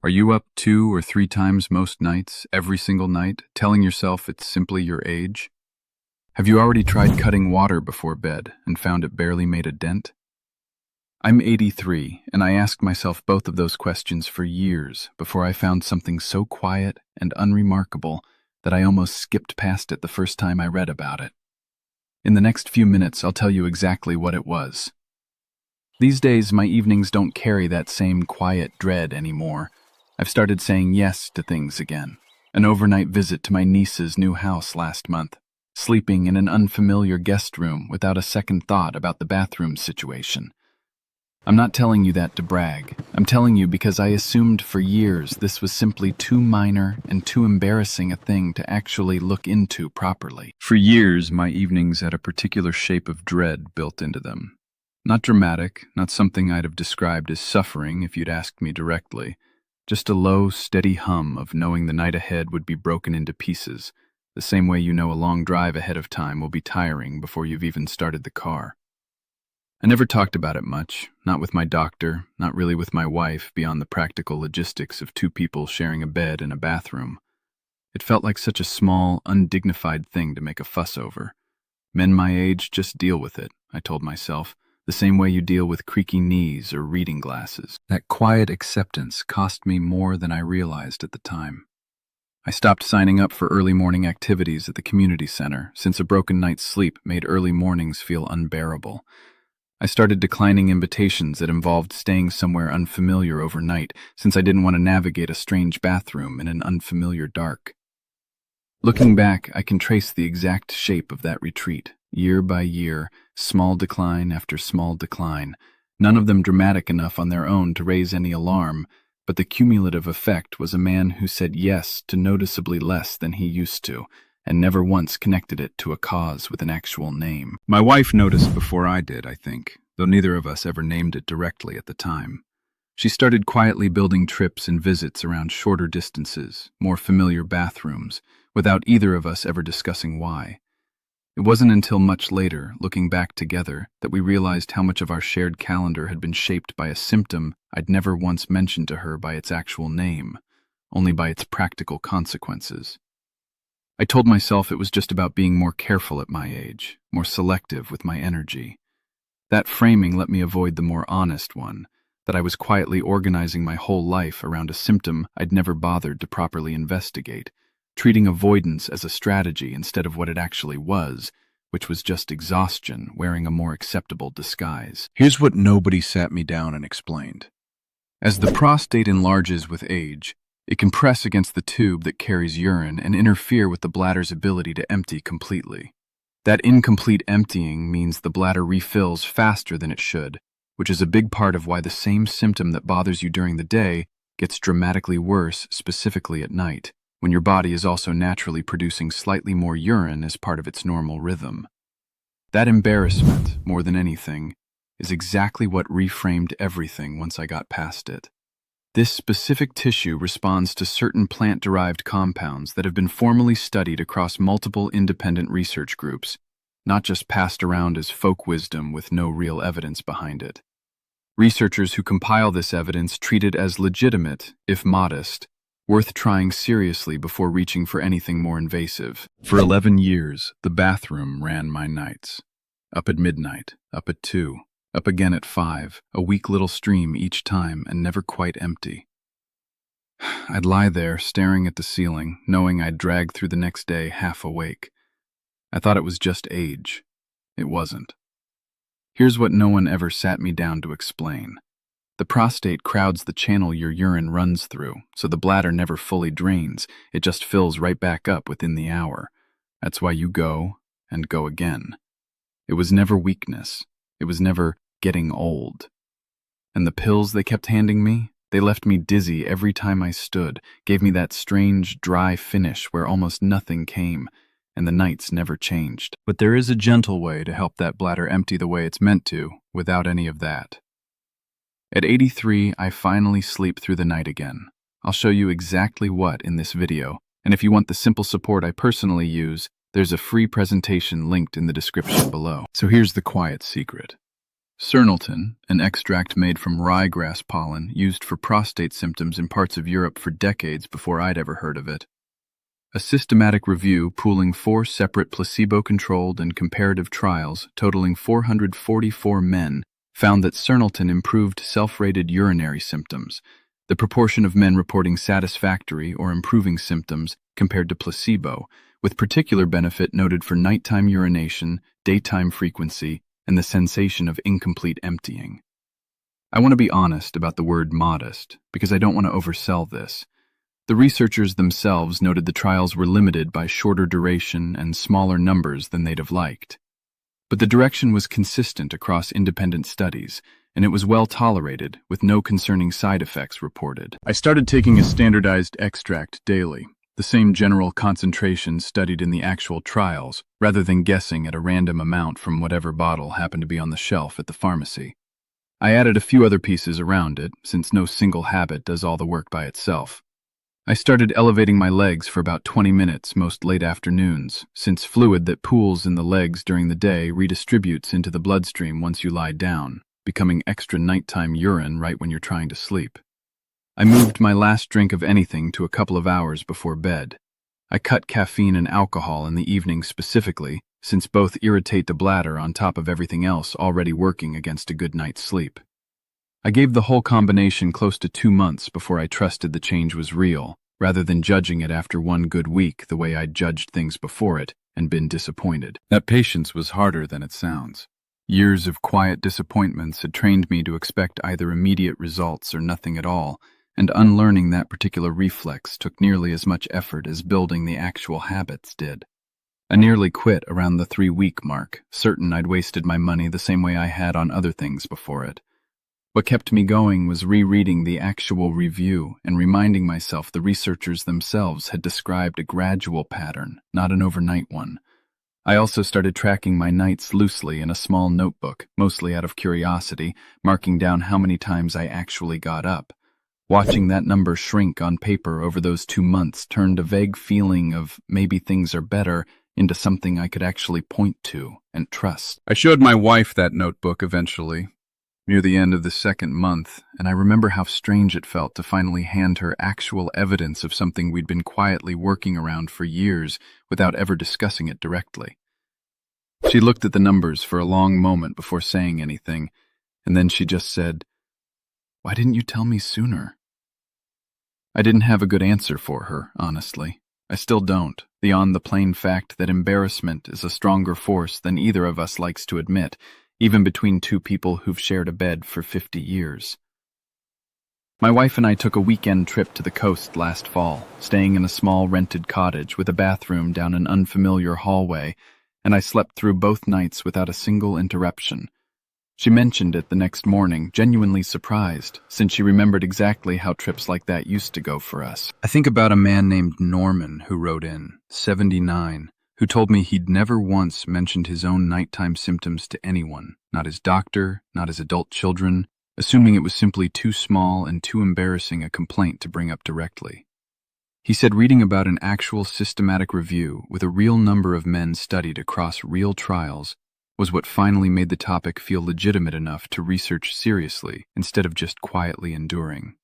Are you up 2 or 3 times most nights, every single night, telling yourself it's simply your age? Have you already tried cutting water before bed and found it barely made a dent? I'm 83, and I asked myself both of those questions for years before I found something so quiet and unremarkable that I almost skipped past it the first time I read about it. In the next few minutes, I'll tell you exactly what it was. These days, my evenings don't carry that same quiet dread anymore. I've started saying yes to things again. An overnight visit to my niece's new house last month, sleeping in an unfamiliar guest room without a second thought about the bathroom situation. I'm not telling you that to brag. I'm telling you because I assumed for years this was simply too minor and too embarrassing a thing to actually look into properly. For years, my evenings had a particular shape of dread built into them. Not dramatic, not something I'd have described as suffering if you'd asked me directly. Just a low, steady hum of knowing the night ahead would be broken into pieces, the same way you know a long drive ahead of time will be tiring before you've even started the car. I never talked about it much, not with my doctor, not really with my wife, beyond the practical logistics of two people sharing a bed and a bathroom. It felt like such a small, undignified thing to make a fuss over. Men my age just deal with it, I told myself, the same way you deal with creaky knees or reading glasses. That quiet acceptance cost me more than I realized at the time. I stopped signing up for early morning activities at the community center since a broken night's sleep made early mornings feel unbearable. I started declining invitations that involved staying somewhere unfamiliar overnight since I didn't want to navigate a strange bathroom in an unfamiliar dark. Looking back, I can trace the exact shape of that retreat, year by year, small decline after small decline, none of them dramatic enough on their own to raise any alarm, but the cumulative effect was a man who said yes to noticeably less than he used to, and never once connected it to a cause with an actual name. My wife noticed before I did, I think, though neither of us ever named it directly at the time. She started quietly building trips and visits around shorter distances, more familiar bathrooms, without either of us ever discussing why. It wasn't until much later, looking back together, that we realized how much of our shared calendar had been shaped by a symptom I'd never once mentioned to her by its actual name, only by its practical consequences. I told myself it was just about being more careful at my age, more selective with my energy. That framing let me avoid the more honest one, that I was quietly organizing my whole life around a symptom I'd never bothered to properly investigate, treating avoidance as a strategy instead of what it actually was, which was just exhaustion wearing a more acceptable disguise. Here's what nobody sat me down and explained. As the prostate enlarges with age, it can press against the tube that carries urine and interfere with the bladder's ability to empty completely. That incomplete emptying means the bladder refills faster than it should, which is a big part of why the same symptom that bothers you during the day gets dramatically worse specifically at night, when your body is also naturally producing slightly more urine as part of its normal rhythm. That embarrassment, more than anything, is exactly what reframed everything once I got past it. This specific tissue responds to certain plant-derived compounds that have been formally studied across multiple independent research groups, not just passed around as folk wisdom with no real evidence behind it. Researchers who compile this evidence treat it as legitimate, if modest, worth trying seriously before reaching for anything more invasive. For 11 years, the bathroom ran my nights. Up at midnight, up at 2, up again at 5, a weak little stream each time and never quite empty. I'd lie there, staring at the ceiling, knowing I'd drag through the next day half awake. I thought it was just age. It wasn't. Here's what no one ever sat me down to explain. The prostate crowds the channel your urine runs through, so the bladder never fully drains, it just fills right back up within the hour. That's why you go, and go again. It was never weakness. It was never getting old. And the pills they kept handing me, they left me dizzy every time I stood, gave me that strange, dry finish where almost nothing came, and the nights never changed. But there is a gentle way to help that bladder empty the way it's meant to, without any of that. At 83, I finally sleep through the night again. I'll show you exactly what in this video, and if you want the simple support I personally use, there's a free presentation linked in the description below. So here's the quiet secret. Cernalton, an extract made from ryegrass pollen used for prostate symptoms in parts of Europe for decades before I'd ever heard of it. A systematic review pooling 4 separate placebo-controlled and comparative trials totaling 444 men found that Cernalton improved self-rated urinary symptoms, the proportion of men reporting satisfactory or improving symptoms compared to placebo, with particular benefit noted for nighttime urination, daytime frequency, and the sensation of incomplete emptying. I want to be honest about the word modest, because I don't want to oversell this. The researchers themselves noted the trials were limited by shorter duration and smaller numbers than they'd have liked. But the direction was consistent across independent studies, and it was well tolerated, with no concerning side effects reported. I started taking a standardized extract daily, the same general concentration studied in the actual trials, rather than guessing at a random amount from whatever bottle happened to be on the shelf at the pharmacy. I added a few other pieces around it, since no single habit does all the work by itself. I started elevating my legs for about 20 minutes most late afternoons, since fluid that pools in the legs during the day redistributes into the bloodstream once you lie down, becoming extra nighttime urine right when you're trying to sleep. I moved my last drink of anything to a couple of hours before bed. I cut caffeine and alcohol in the evening specifically, since both irritate the bladder on top of everything else already working against a good night's sleep. I gave the whole combination close to 2 months before I trusted the change was real, rather than judging it after one good week the way I'd judged things before it and been disappointed. That patience was harder than it sounds. Years of quiet disappointments had trained me to expect either immediate results or nothing at all, and unlearning that particular reflex took nearly as much effort as building the actual habits did. I nearly quit around the 3-week mark, certain I'd wasted my money the same way I had on other things before it. What kept me going was rereading the actual review and reminding myself the researchers themselves had described a gradual pattern, not an overnight one. I also started tracking my nights loosely in a small notebook, mostly out of curiosity, marking down how many times I actually got up. Watching that number shrink on paper over those 2 months turned a vague feeling of maybe things are better into something I could actually point to and trust. I showed my wife that notebook eventually, near the end of the 2nd month, and I remember how strange it felt to finally hand her actual evidence of something we'd been quietly working around for years without ever discussing it directly. She looked at the numbers for a long moment before saying anything, and then she just said, "Why didn't you tell me sooner?" I didn't have a good answer for her, honestly. I still don't, beyond the plain fact that embarrassment is a stronger force than either of us likes to admit, even between 2 people who've shared a bed for 50 years. My wife and I took a weekend trip to the coast last fall, staying in a small rented cottage with a bathroom down an unfamiliar hallway, and I slept through both nights without a single interruption. She mentioned it the next morning, genuinely surprised, since she remembered exactly how trips like that used to go for us. I think about a man named Norman who wrote in, 79, who told me he'd never once mentioned his own nighttime symptoms to anyone, not his doctor, not his adult children, assuming it was simply too small and too embarrassing a complaint to bring up directly. He said reading about an actual systematic review with a real number of men studied across real trials was what finally made the topic feel legitimate enough to research seriously instead of just quietly enduring.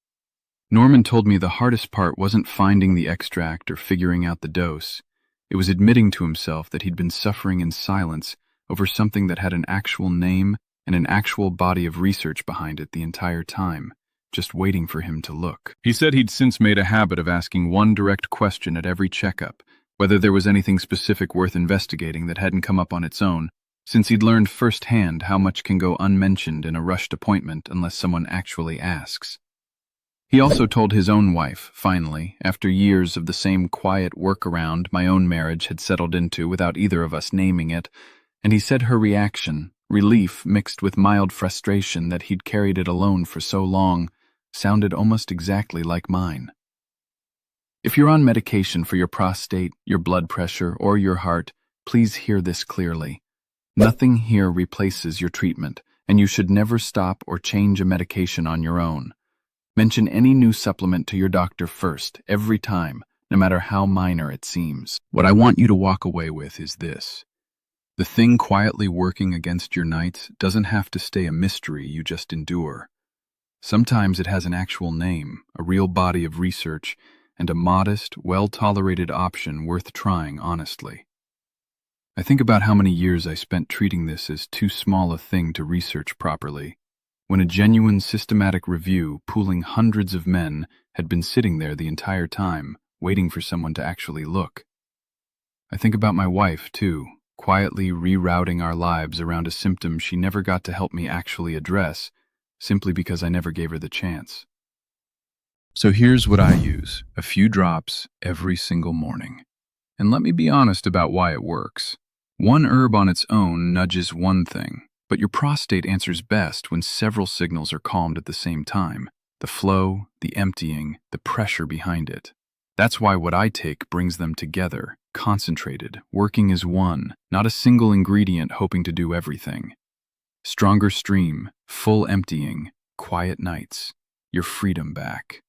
Norman told me the hardest part wasn't finding the extract or figuring out the dose. It was admitting to himself that he'd been suffering in silence over something that had an actual name and an actual body of research behind it the entire time, just waiting for him to look. He said he'd since made a habit of asking one direct question at every checkup, whether there was anything specific worth investigating that hadn't come up on its own, since he'd learned firsthand how much can go unmentioned in a rushed appointment unless someone actually asks. He also told his own wife, finally, after years of the same quiet workaround my own marriage had settled into without either of us naming it, and he said her reaction, relief mixed with mild frustration that he'd carried it alone for so long, sounded almost exactly like mine. If you're on medication for your prostate, your blood pressure, or your heart, please hear this clearly. Nothing here replaces your treatment, and you should never stop or change a medication on your own. Mention any new supplement to your doctor first, every time, no matter how minor it seems. What I want you to walk away with is this. The thing quietly working against your nights doesn't have to stay a mystery you just endure. Sometimes it has an actual name, a real body of research, and a modest, well-tolerated option worth trying honestly. I think about how many years I spent treating this as too small a thing to research properly, when a genuine systematic review pooling hundreds of men had been sitting there the entire time, waiting for someone to actually look. I think about my wife, too, quietly rerouting our lives around a symptom she never got to help me actually address, simply because I never gave her the chance. So here's what I use: a few drops every single morning. And let me be honest about why it works. One herb on its own nudges one thing, but your prostate answers best when several signals are calmed at the same time: the flow, the emptying, the pressure behind it. That's why what I take brings them together, concentrated, working as one, not a single ingredient hoping to do everything. Stronger stream, full emptying, quiet nights, your freedom back.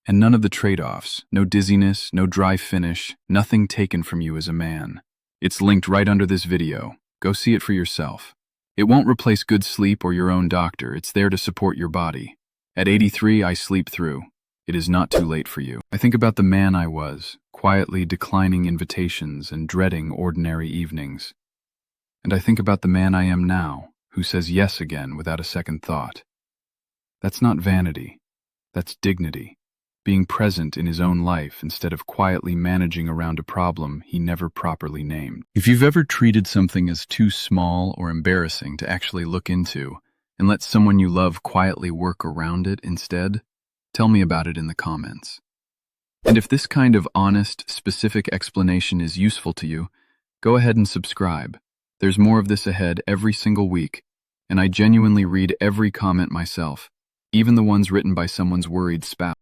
And none of the trade-offs, no dizziness, no dry finish, nothing taken from you as a man. It's linked right under this video. Go see it for yourself. It won't replace good sleep or your own doctor. It's there to support your body. At 83, I sleep through. It is not too late for you. I think about the man I was, quietly declining invitations and dreading ordinary evenings. And I think about the man I am now, who says yes again without a second thought. That's not vanity. That's dignity. Being present in his own life instead of quietly managing around a problem he never properly named. If you've ever treated something as too small or embarrassing to actually look into, and let someone you love quietly work around it instead, tell me about it in the comments. And if this kind of honest, specific explanation is useful to you, go ahead and subscribe. There's more of this ahead every single week, and I genuinely read every comment myself, even the ones written by someone's worried spouse.